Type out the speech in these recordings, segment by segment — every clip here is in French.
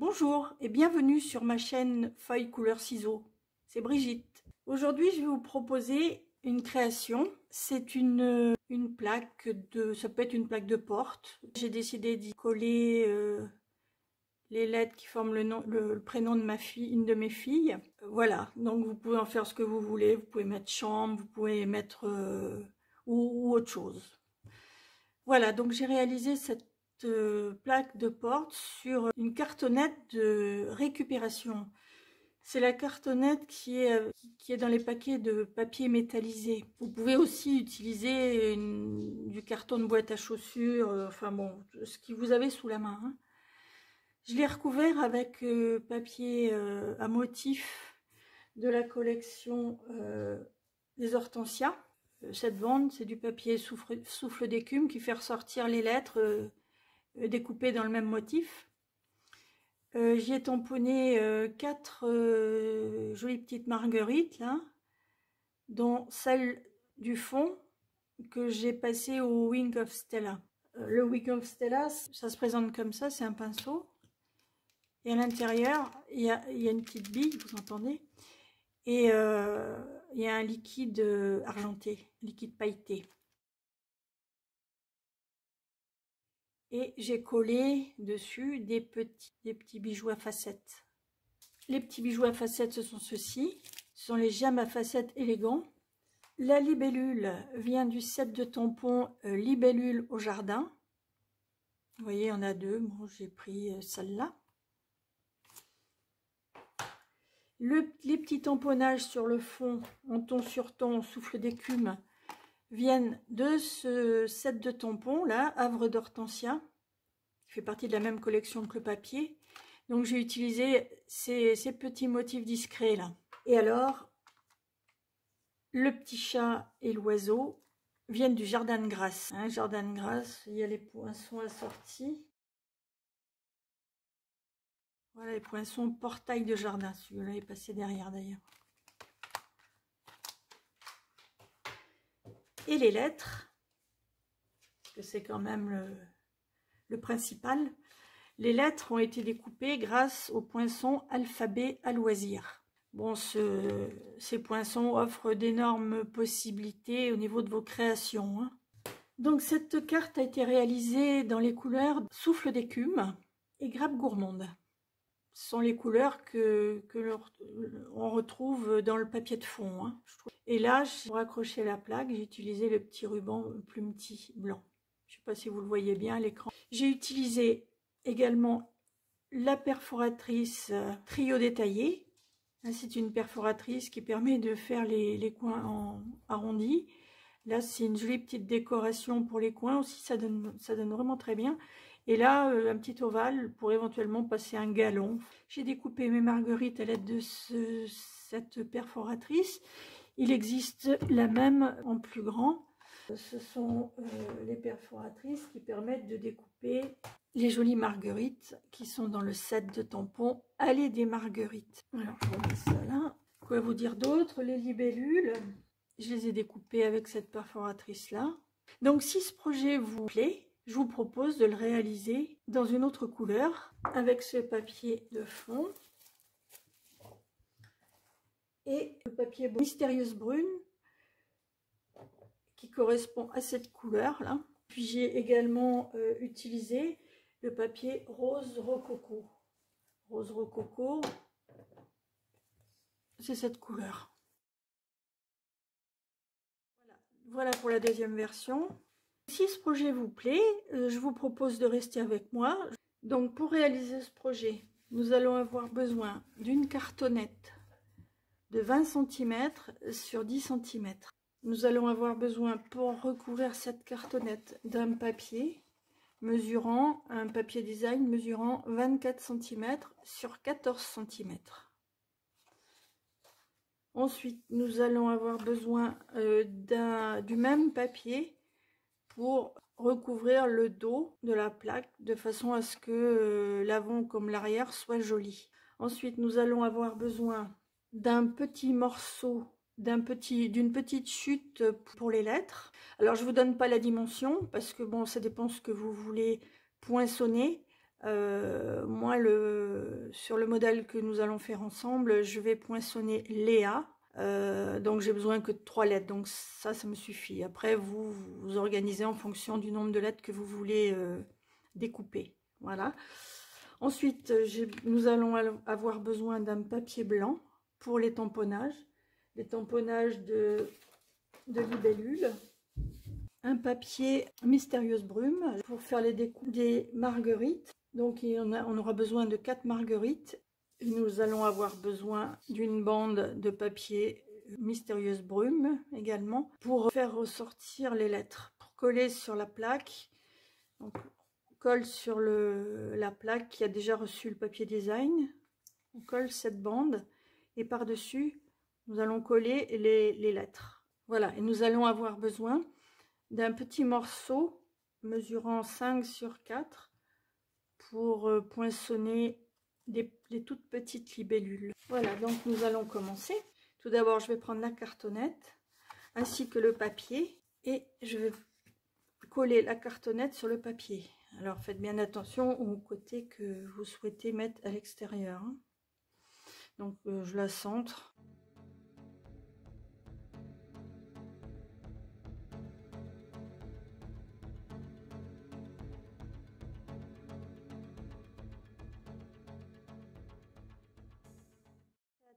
Bonjour et bienvenue sur ma chaîne Feuille couleur ciseaux, c'est Brigitte. Aujourd'hui je vais vous proposer une création, c'est une plaque ça peut être une plaque de porte. J'ai décidé d'y coller les lettres qui forment le prénom de ma fille, une de mes filles. Voilà, donc vous pouvez en faire ce que vous voulez, vous pouvez mettre chambre, vous pouvez mettre ou autre chose. Voilà, donc j'ai réalisé cette plaque de porte sur une cartonnette de récupération. C'est la cartonnette qui est dans les paquets de papier métallisé. Vous pouvez aussi utiliser du carton de boîte à chaussures, enfin bon, ce que vous avez sous la main. Hein. Je l'ai recouvert avec papier à motif de la collection des hortensias. Cette bande, c'est du papier souffle d'écume qui fait ressortir les lettres découpées dans le même motif. J'y ai tamponné 4 jolies petites marguerites, là, dont celle du fond que j'ai passée au Wing of Stella. Le Wing of Stella, ça se présente comme ça, c'est un pinceau. Et à l'intérieur, il y a une petite bille, vous entendez, et il y a un liquide argenté, liquide pailleté. Et j'ai collé dessus des petits bijoux à facettes. Les petits bijoux à facettes, ce sont ceux-ci. Ce sont les gemmes à facettes élégants. La libellule vient du set de tampons libellule au jardin. Vous voyez, il y en a deux. Bon, j'ai pris celle-là. Les petits tamponnages sur le fond, en ton sur ton, souffle d'écume, viennent de ce set de tampons là, Havre d'Hortensia, qui fait partie de la même collection que le papier. Donc j'ai utilisé ces petits motifs discrets là. Et alors, le petit chat et l'oiseau viennent du jardin de grâce. Hein, jardin de grâce, il y a les poinçons assortis. Voilà les poinçons portail de jardin. Celui-là est passé derrière d'ailleurs. Et les lettres, parce que c'est quand même le principal. Les lettres ont été découpées grâce au poinçon alphabet à loisir. Bon, ces poinçons offrent d'énormes possibilités au niveau de vos créations. Hein. Donc cette carte a été réalisée dans les couleurs souffle d'écume et grappe gourmande. Ce sont les couleurs on retrouve dans le papier de fond. Hein, et là, pour accrocher la plaque, j'ai utilisé le petit ruban plumetis blanc. Je ne sais pas si vous le voyez bien à l'écran. J'ai utilisé également la perforatrice trio détaillé. C'est une perforatrice qui permet de faire les coins en arrondi. Là, c'est une jolie petite décoration pour les coins aussi, ça donne vraiment très bien. Et là, un petit ovale pour éventuellement passer un galon. J'ai découpé mes marguerites à l'aide de cette perforatrice. Il existe la même en plus grand. Ce sont les perforatrices qui permettent de découper les jolies marguerites qui sont dans le set de tampons Allée des marguerites. Alors, je remets ça là. Quoi vous dire d'autre? Les libellules, je les ai découpées avec cette perforatrice là. Donc, si ce projet vous plaît, je vous propose de le réaliser dans une autre couleur avec ce papier de fond et le papier mystérieuse brune qui correspond à cette couleur là. Puis j'ai également utilisé le papier rose rococo. Rose rococo, c'est cette couleur. Voilà pour la deuxième version. Si ce projet vous plaît, je vous propose de rester avec moi. Donc pour réaliser ce projet, nous allons avoir besoin d'une cartonnette de 20 cm sur 10 cm. Nous allons avoir besoin pour recouvrir cette cartonnette d'un papier mesurant, un papier design mesurant 24 cm sur 14 cm. Ensuite, nous allons avoir besoin du même papier pour recouvrir le dos de la plaque de façon à ce que l'avant comme l'arrière soit joli. Ensuite, nous allons avoir besoin d'un petit morceau, d'une petite chute pour les lettres. Alors, je vous donne pas la dimension parce que bon, ça dépend ce que vous voulez poinçonner. Moi, sur le modèle que nous allons faire ensemble, je vais poinçonner Léa. Donc j'ai besoin que de 3 lettres, donc ça me suffit. Après vous organisez en fonction du nombre de lettres que vous voulez découper. Voilà. Ensuite nous allons avoir besoin d'un papier blanc pour les tamponnages de libellule, un papier mystérieuse brume pour faire les découpes des marguerites. Donc on aura besoin de 4 marguerites. Nous allons avoir besoin d'une bande de papier mystérieuse brume également pour faire ressortir les lettres. Pour coller sur la plaque, donc on colle sur la plaque qui a déjà reçu le papier design. On colle cette bande et par-dessus, nous allons coller les lettres. Voilà, et nous allons avoir besoin d'un petit morceau mesurant 5 sur 4 pour poinçonner les toutes petites libellules. Voilà, donc nous allons commencer. Tout d'abord, je vais prendre la cartonnette ainsi que le papier et je vais coller la cartonnette sur le papier. Alors faites bien attention au côté que vous souhaitez mettre à l'extérieur. Donc je la centre.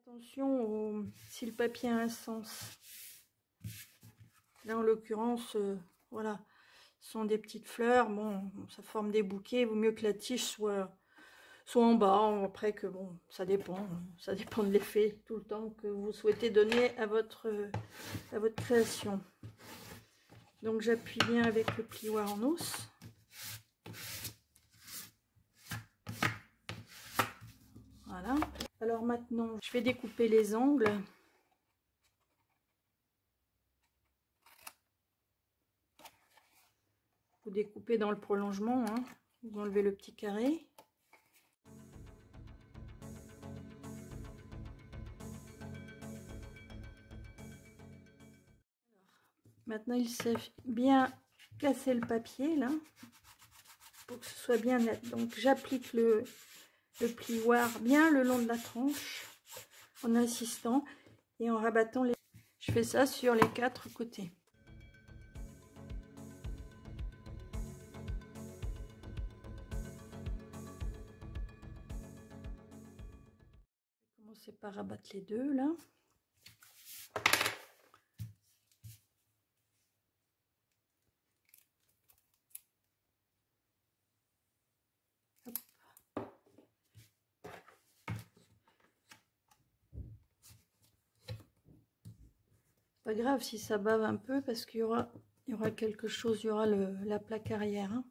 Attention si le papier a un sens. Là en l'occurrence, voilà, ce sont des petites fleurs. Bon, ça forme des bouquets. Il vaut mieux que la tige soit en bas. Après que bon, ça dépend de l'effet tout le temps que vous souhaitez donner à votre création. Donc j'appuie bien avec le plioir en os. Voilà. Alors maintenant, je vais découper les angles. Vous découpez dans le prolongement, hein. Vous enlevez le petit carré. Maintenant, il suffit bien casser le papier là pour que ce soit bien net. Donc j'applique le plioir bien le long de la tranche en insistant et en rabattant les... Je fais ça sur les 4 côtés. Je vais commencer par rabattre les deux là. Pas grave si ça bave un peu parce qu'il y aura quelque chose, il y aura la plaque arrière. Hein.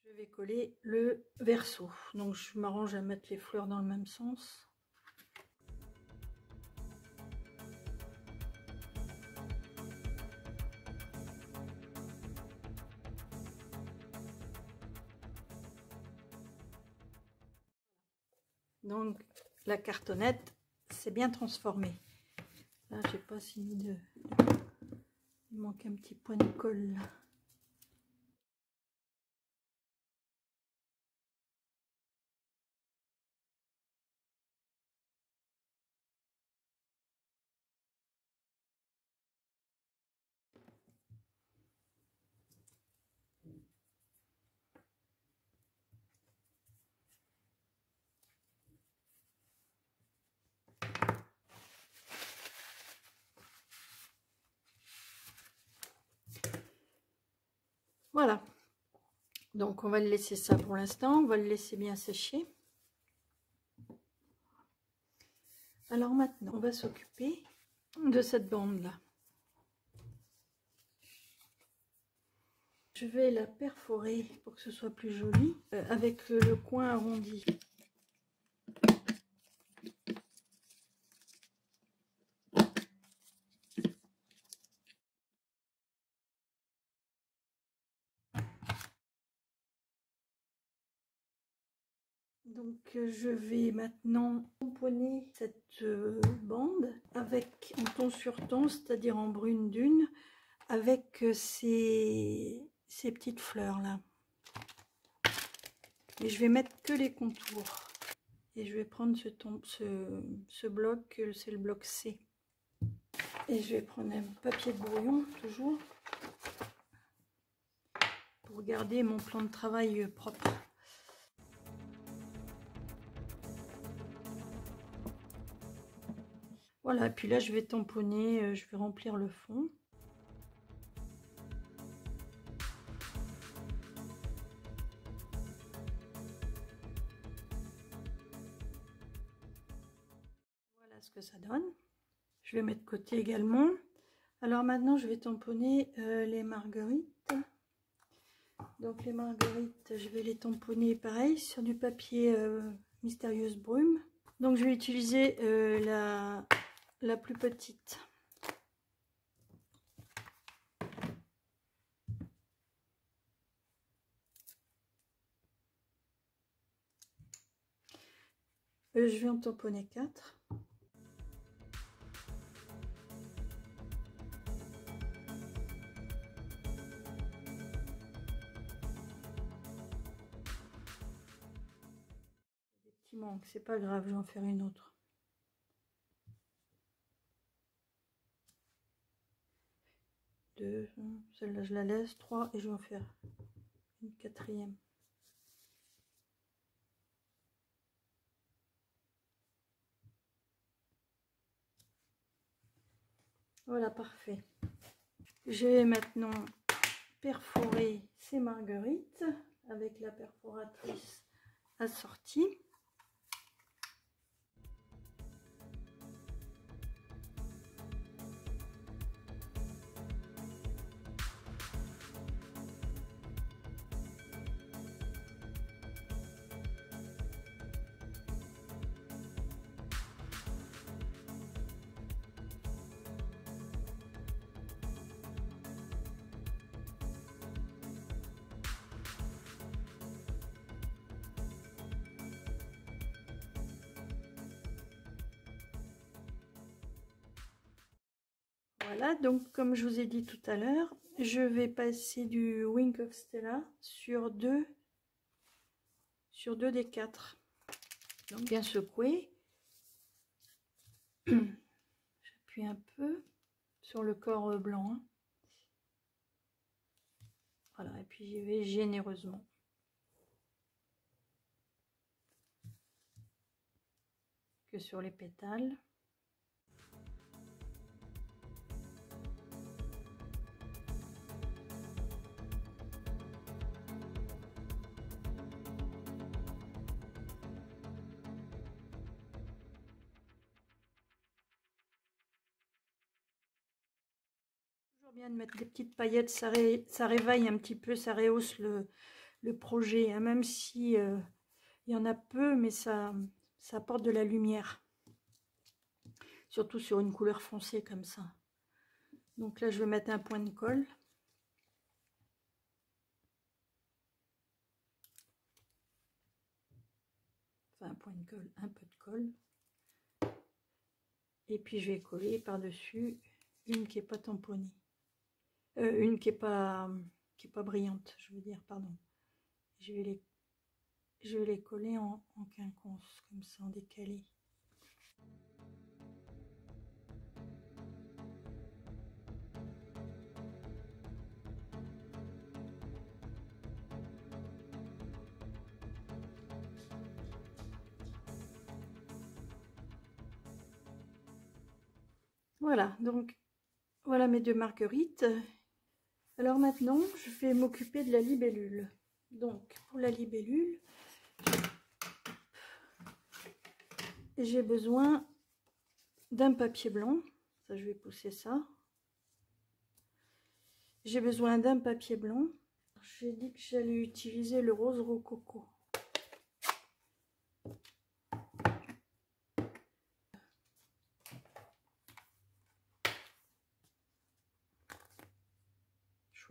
Je vais coller le verso. Donc je m'arrange à mettre les fleurs dans le même sens. Donc la cartonnette s'est bien transformée. Là j'ai pas fini de... Il manque un petit point de colle là. Voilà, donc on va le laisser ça pour l'instant, on va le laisser bien sécher. Alors maintenant, on va s'occuper de cette bande-là. Je vais la perforer pour que ce soit plus joli, avec le coin arrondi. Donc je vais maintenant tamponner cette bande avec en ton sur ton, c'est-à-dire en brune dune, avec ces petites fleurs là. Et je vais mettre que les contours. Et je vais prendre ce bloc, c'est le bloc C. Et je vais prendre un papier de brouillon, toujours, pour garder mon plan de travail propre. Voilà, puis là je vais tamponner, je vais remplir le fond. Voilà ce que ça donne. Je vais mettre de côté également. Alors maintenant je vais tamponner les marguerites. Donc les marguerites, je vais les tamponner pareil sur du papier mystérieuse brume. Donc je vais utiliser la plus petite. Je vais en tamponner 4. Des petits manques, c'est pas grave, je vais en faire une autre. Deux, celle-là je la laisse, 3 et je vais en faire une 4e. Voilà, parfait. Je vais maintenant perforer ces marguerites avec la perforatrice assortie. Voilà, donc comme je vous ai dit tout à l'heure, je vais passer du Wink of Stella sur deux des 4. Donc bien secouer. J'appuie un peu sur le corps blanc. Hein. Voilà, et puis j'y vais généreusement. Que sur les pétales. Bien de mettre des petites paillettes, ça réveille un petit peu, ça rehausse le projet, hein, même si il y en a peu, mais ça apporte de la lumière, surtout sur une couleur foncée comme ça. Donc là je vais mettre un point de colle. Enfin un point de colle, un peu de colle. Et puis je vais coller par-dessus une qui n'est pas tamponnée. Une qui est pas brillante, je veux dire, pardon. Je vais les coller en quinconce, comme ça, en décalé. Voilà, donc voilà mes 2 marguerites. Alors maintenant, je vais m'occuper de la libellule. Donc, pour la libellule, j'ai besoin d'un papier blanc. Ça, je vais pousser ça. J'ai besoin d'un papier blanc. J'ai dit que j'allais utiliser le rose rococo.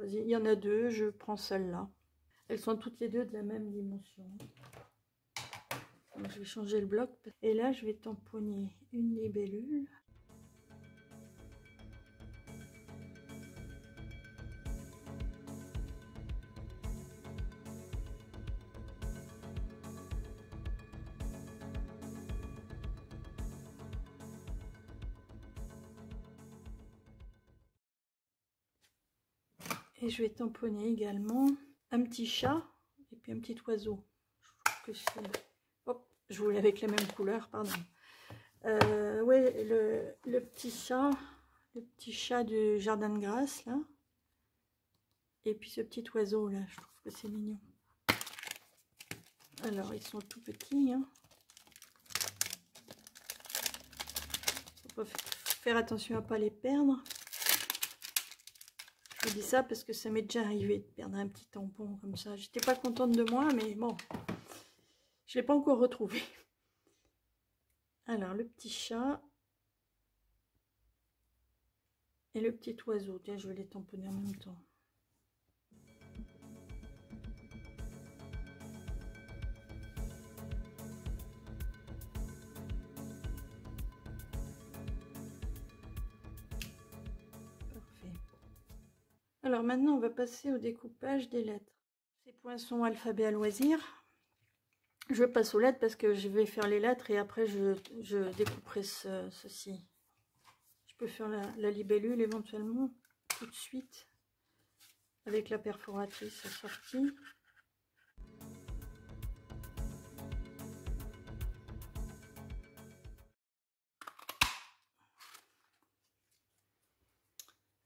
Il y en a 2, je prends celle-là. Elles sont toutes les 2 de la même dimension. Donc je vais changer le bloc. Et là, je vais tamponner une libellule. Et je vais tamponner également un petit chat et puis un petit oiseau. Je trouve que c'est... Hop, je voulais avec les mêmes couleurs, pardon. Ouais, le petit chat du jardin de grâce, là. Et puis ce petit oiseau, là, je trouve que c'est mignon. Alors, ils sont tout petits, hein. Faut faire attention à ne pas les perdre. Je dis ça parce que ça m'est déjà arrivé de perdre un petit tampon comme ça. J'étais pas contente de moi, mais bon, je l'ai pas encore retrouvé. Alors, le petit chat et le petit oiseau. Tiens, je vais les tamponner en même temps. Alors maintenant, on va passer au découpage des lettres. Ces poinçons alphabet à loisir. Je passe aux lettres parce que je vais faire les lettres et après je découperai ceci. Je peux faire la libellule éventuellement tout de suite avec la perforatrice assortie.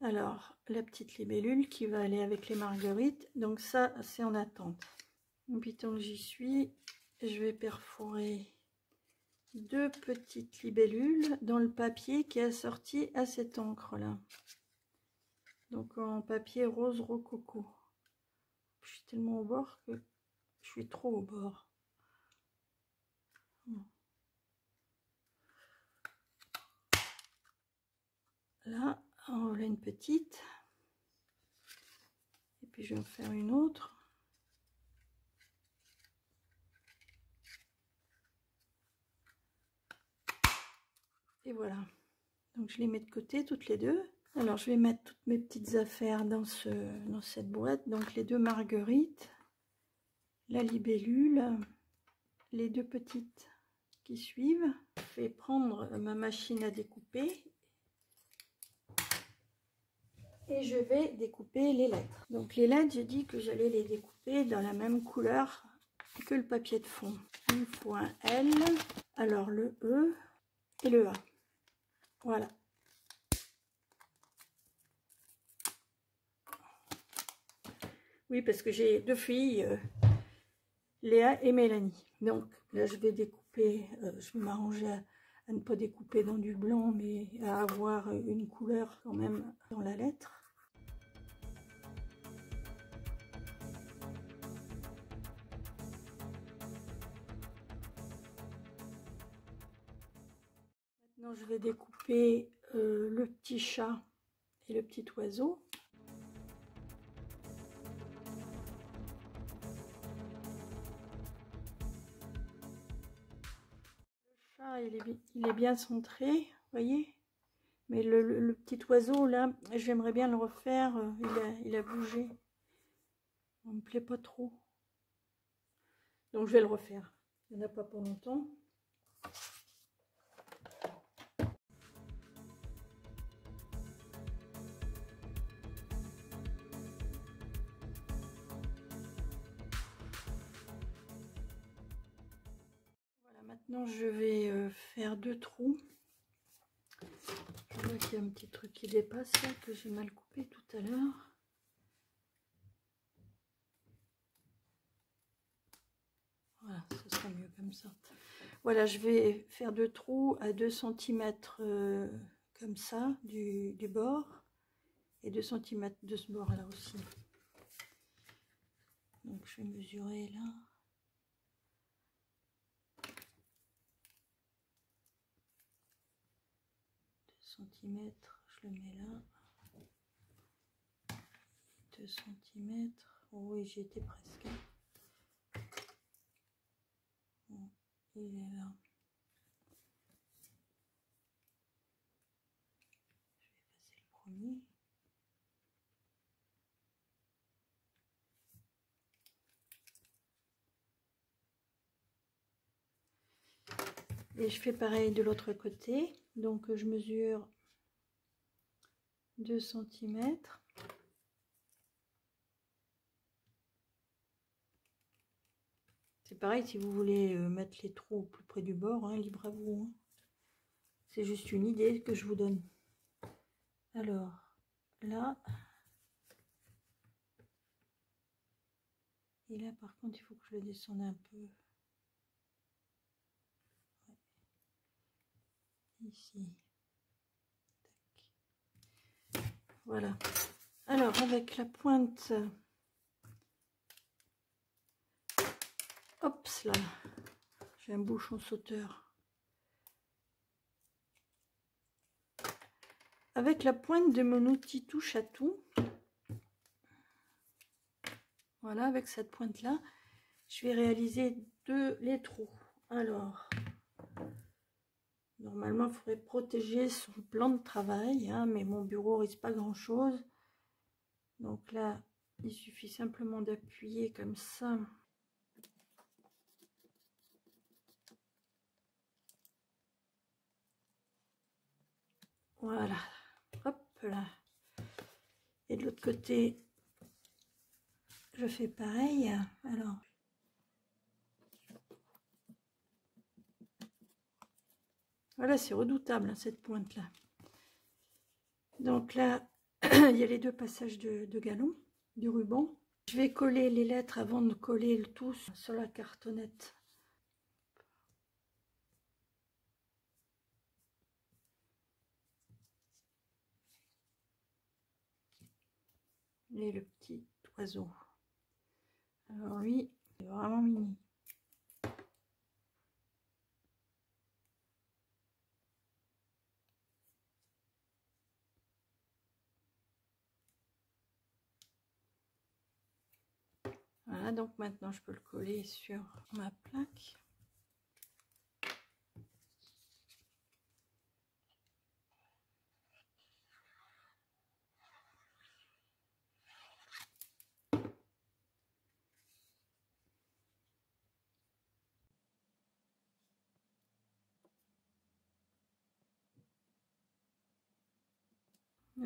Alors, la petite libellule qui va aller avec les marguerites. Donc ça, c'est en attente. Et puis tant que j'y suis, je vais perforer deux petites libellules dans le papier qui est assorti à cette encre là. Donc en papier rose rococo. Je suis tellement au bord que je suis trop au bord. Là, en voilà une petite. Et puis je vais en faire une autre. Et voilà. Donc je les mets de côté toutes les deux. Alors je vais mettre toutes mes petites affaires dans cette boîte. Donc les deux marguerites, la libellule, les deux petites qui suivent. Je vais prendre ma machine à découper. Et je vais découper les lettres. Donc les lettres, j'ai dit que j'allais les découper dans la même couleur que le papier de fond. Une fois un L, alors le E et le A. Voilà. Oui, parce que j'ai deux filles, Léa et Mélanie. Donc là, je vais découper, je vais m'arranger à ne pas découper dans du blanc, mais à avoir une couleur quand même dans la lettre. Maintenant, je vais découper le petit chat et le petit oiseau. Le chat, il est bien centré, voyez. Mais le petit oiseau, là, j'aimerais bien le refaire. Il a bougé. On ne me plaît pas trop. Donc, je vais le refaire. Il n'y en a pas pour longtemps. Voilà, maintenant, je vais faire deux trous. Je vois qu'il y a un petit truc qui dépasse, là, que j'ai mal coupé tout à l'heure. Voilà, ce sera mieux comme ça. Voilà, je vais faire deux trous à 2 cm comme ça, du bord, et 2 cm de ce bord-là aussi. Donc, je vais mesurer là. Centimètres, je le mets là. 2 cm. Oh oui, j'y étais presque. Bon, Il est là. Je vais passer le premier. Et je fais pareil de l'autre côté. Donc je mesure 2 cm. C'est pareil si vous voulez mettre les trous au plus près du bord, hein, libre à vous. Hein. C'est juste une idée que je vous donne. Alors, là. Et là, par contre, il faut que je le descende un peu. Ouais. Ici. Tac. Voilà. Alors, avec la pointe... Hop là. J'ai un bouchon sauteur. Avec la pointe de mon outil touche à tout. Voilà, avec cette pointe-là, je vais réaliser les trous. Alors, normalement, il faudrait protéger son plan de travail, hein, mais mon bureau risque pas grand-chose. Donc là, il suffit simplement d'appuyer comme ça. Voilà, hop là. Et de l'autre côté, je fais pareil. Alors, voilà, c'est redoutable, hein, cette pointe-là. Donc là, il y a les deux passages de galon, du ruban. Je vais coller les lettres avant de coller le tout sur la cartonnette. Et le petit oiseau. Alors lui, il est vraiment mini. Voilà, donc maintenant je peux le coller sur ma plaque.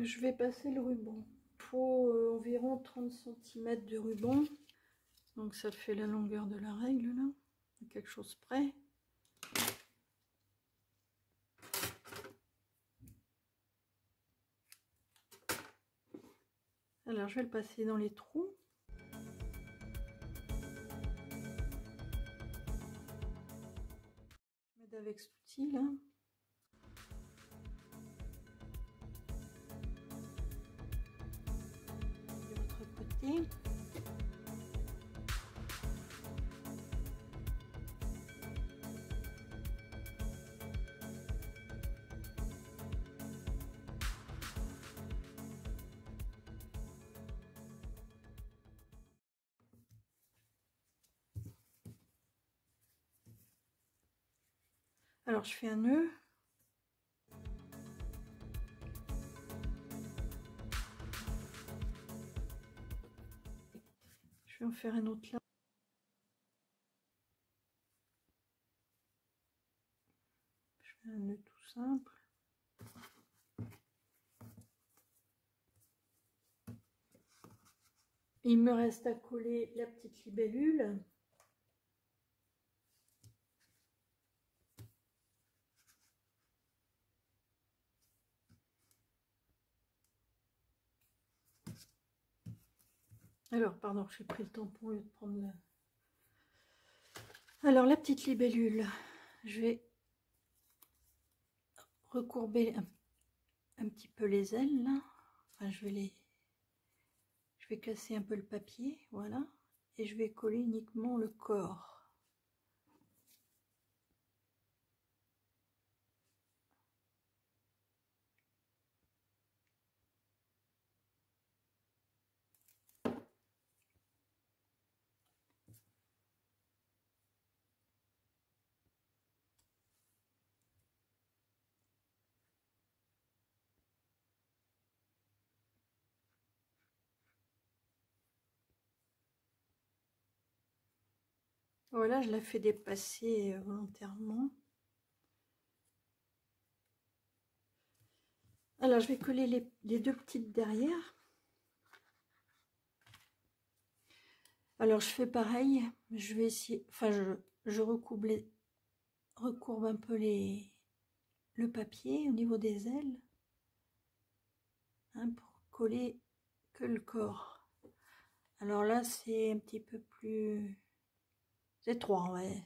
Je vais passer le ruban. Il faut environ 30 cm de ruban. Donc ça fait la longueur de la règle là, à quelque chose près. Alors je vais le passer dans les trous. Je vais avec cet outil là. De l'autre côté. Alors je fais un nœud. Je vais en faire un autre là. Je fais un nœud tout simple. Il me reste à coller la petite libellule. Alors, pardon, j'ai pris le tampon au lieu de prendre la... Alors, la petite libellule, je vais recourber un petit peu les ailes, là. Enfin, je vais casser un peu le papier, voilà. Et je vais coller uniquement le corps. Voilà, je la fais dépasser volontairement. Alors, je vais coller les deux petites derrière. Alors, je fais pareil. Je vais essayer... Enfin, je recourbe un peu le papier au niveau des ailes. Hein, pour coller que le corps. Alors là, c'est un petit peu plus étroit, ouais.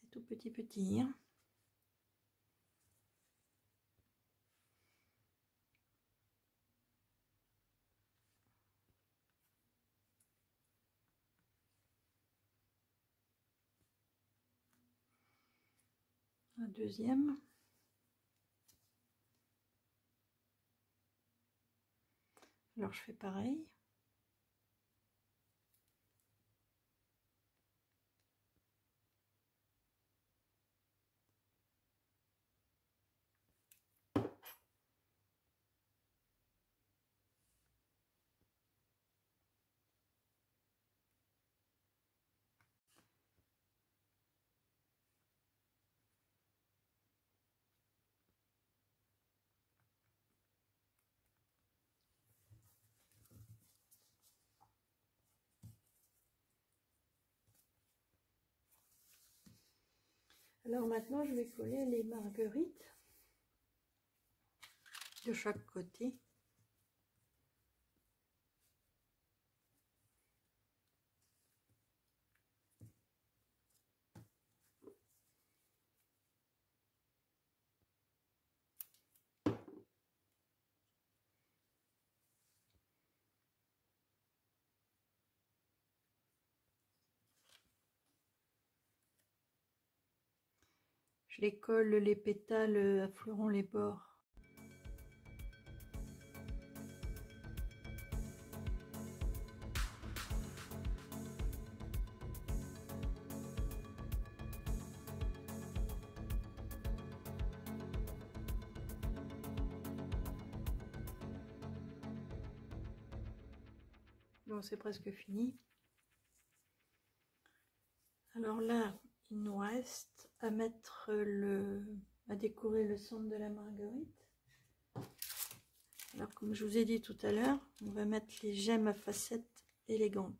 C'est tout petit, hein. Un deuxième. Alors je fais pareil. Alors maintenant, je vais coller les marguerites de chaque côté. Je les colle les pétales à fleurons les bords. Bon, c'est presque fini. Alors là, il nous reste à mettre à décorer le centre de la marguerite. Alors, comme je vous ai dit tout à l'heure, on va mettre les gemmes à facettes élégantes.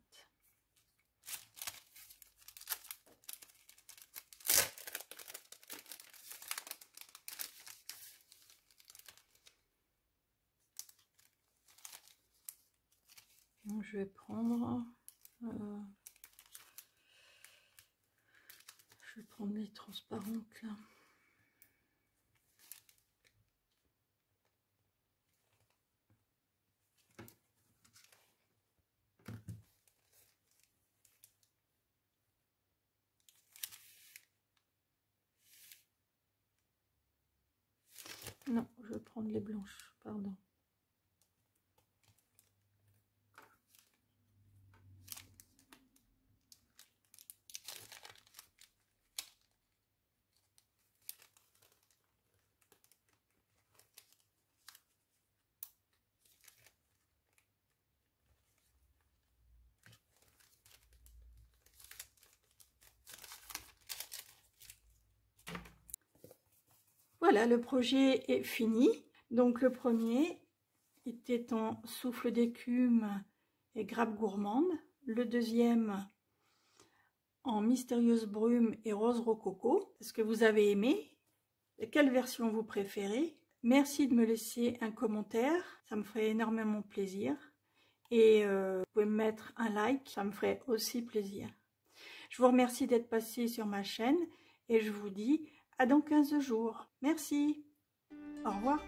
Donc, je vais prendre... je vais prendre les transparentes là. Non, je vais prendre les blanches, pardon. Voilà, le projet est fini. Donc le premier était en souffle d'écume et grappe gourmande. Le deuxième en mystérieuse brume et rose rococo. Est-ce que vous avez aimé? Quelle version vous préférez? Merci de me laisser un commentaire, ça me ferait énormément plaisir. Et vous pouvez me mettre un like, ça me ferait aussi plaisir. Je vous remercie d'être passé sur ma chaîne et je vous dis à dans 15 jours. Merci. Au revoir.